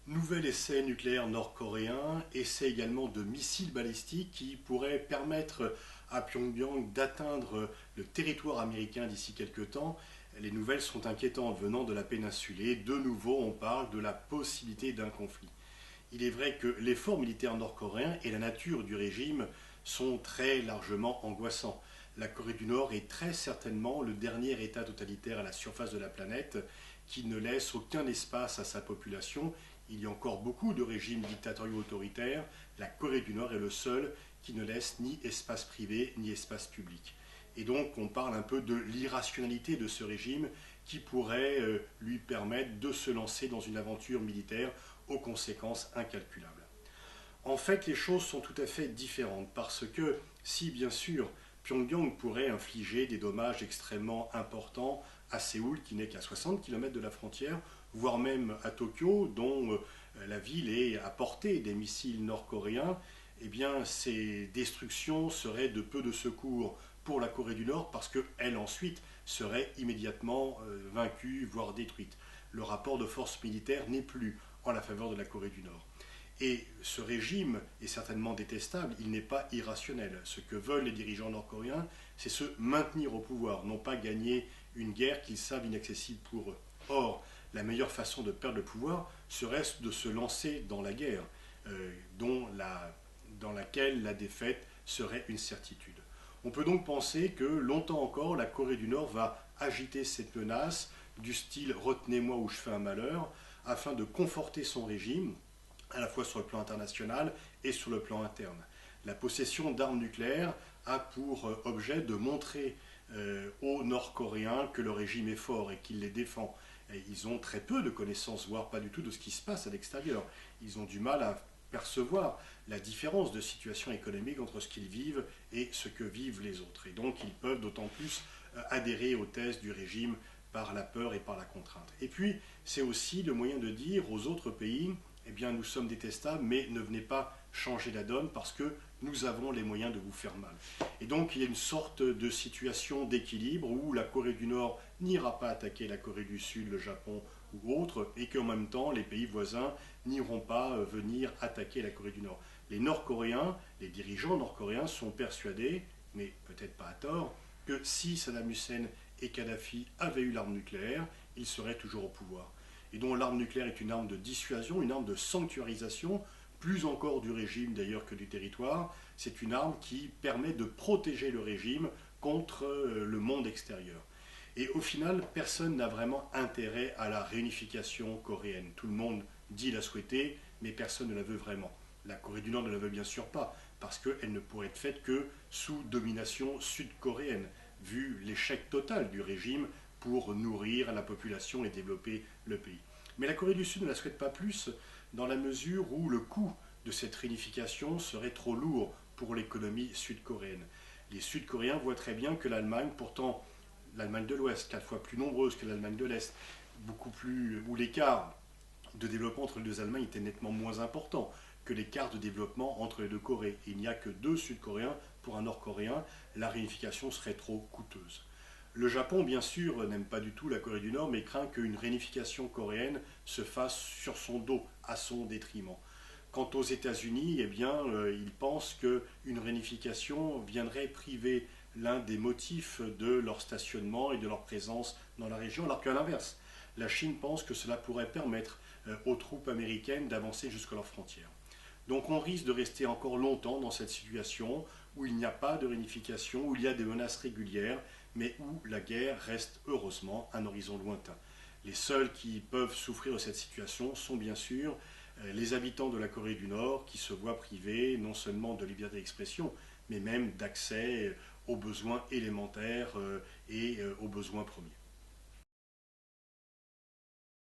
Nouvel essai nucléaire nord-coréen, essai également de missiles balistiques qui pourraient permettre à Pyongyang d'atteindre le territoire américain d'ici quelques temps. Les nouvelles sont inquiétantes venant de la péninsule et de nouveau on parle de la possibilité d'un conflit. Il est vrai que l'effort militaire nord-coréen et la nature du régime sont très largement angoissants. La Corée du Nord est très certainement le dernier État totalitaire à la surface de la planète qui ne laisse aucun espace à sa population. Il y a encore beaucoup de régimes dictatoriaux autoritaires. La Corée du Nord est le seul qui ne laisse ni espace privé ni espace public. Et donc on parle un peu de l'irrationalité de ce régime qui pourrait lui permettre de se lancer dans une aventure militaire aux conséquences incalculables. En fait, les choses sont tout à fait différentes parce que si bien sûr Pyongyang pourrait infliger des dommages extrêmement importants à Séoul qui n'est qu'à 60 km de la frontière, voire même à Tokyo dont la ville est à portée des missiles nord-coréens, eh bien ces destructions seraient de peu de secours pour la Corée du Nord parce qu'elle ensuite serait immédiatement vaincue, voire détruite. Le rapport de force militaire n'est plus en la faveur de la Corée du Nord. Et ce régime est certainement détestable, il n'est pas irrationnel. Ce que veulent les dirigeants nord-coréens, c'est se maintenir au pouvoir, non pas gagner une guerre qu'ils savent inaccessible pour eux. Or, la meilleure façon de perdre le pouvoir serait de se lancer dans la guerre, dans laquelle la défaite serait une certitude. On peut donc penser que longtemps encore, la Corée du Nord va agiter cette menace du style retenez-moi ou je fais un malheur, afin de conforter son régime, à la fois sur le plan international et sur le plan interne. La possession d'armes nucléaires a pour objet de montrer aux Nord-Coréens que le régime est fort et qu'il les défend. Et ils ont très peu de connaissances, voire pas du tout, de ce qui se passe à l'extérieur. Ils ont du mal à percevoir la différence de situation économique entre ce qu'ils vivent et ce que vivent les autres. Et donc ils peuvent d'autant plus adhérer aux thèses du régime par la peur et par la contrainte. Et puis, c'est aussi le moyen de dire aux autres pays, eh bien, nous sommes détestables, mais ne venez pas changer la donne parce que nous avons les moyens de vous faire mal. Et donc, il y a une sorte de situation d'équilibre où la Corée du Nord n'ira pas attaquer la Corée du Sud, le Japon ou autre, et qu'en même temps, les pays voisins n'iront pas venir attaquer la Corée du Nord. Les Nord-Coréens, les dirigeants nord-coréens sont persuadés, mais peut-être pas à tort, que si Saddam Hussein et Kadhafi avaient eu l'arme nucléaire, ils seraient toujours au pouvoir. Et dont l'arme nucléaire est une arme de dissuasion, une arme de sanctuarisation, plus encore du régime d'ailleurs que du territoire. C'est une arme qui permet de protéger le régime contre le monde extérieur. Et au final, personne n'a vraiment intérêt à la réunification coréenne. Tout le monde dit la souhaiter, mais personne ne la veut vraiment. La Corée du Nord ne la veut bien sûr pas, parce qu'elle ne pourrait être faite que sous domination sud-coréenne, vu l'échec total du régime pour nourrir la population et développer le pays. Mais la Corée du Sud ne la souhaite pas plus, dans la mesure où le coût de cette réunification serait trop lourd pour l'économie sud-coréenne. Les Sud-Coréens voient très bien que l'Allemagne, pourtant l'Allemagne de l'Ouest, 4 fois plus nombreuse que l'Allemagne de l'Est, où l'écart de développement entre les deux Allemagnes était nettement moins important que l'écart de développement entre les deux Corées. Il n'y a que 2 Sud-Coréens pour un Nord-Coréen, la réunification serait trop coûteuse. Le Japon, bien sûr, n'aime pas du tout la Corée du Nord, mais craint qu'une réunification coréenne se fasse sur son dos, à son détriment. Quant aux États-Unis, eh bien, ils pensent qu'une réunification viendrait priver l'un des motifs de leur stationnement et de leur présence dans la région, alors qu'à l'inverse, la Chine pense que cela pourrait permettre aux troupes américaines d'avancer jusqu'à leurs frontières. Donc on risque de rester encore longtemps dans cette situation où il n'y a pas de réunification, où il y a des menaces régulières, mais où la guerre reste heureusement un horizon lointain. Les seuls qui peuvent souffrir de cette situation sont bien sûr les habitants de la Corée du Nord qui se voient privés non seulement de liberté d'expression, mais même d'accès aux besoins élémentaires et aux besoins premiers.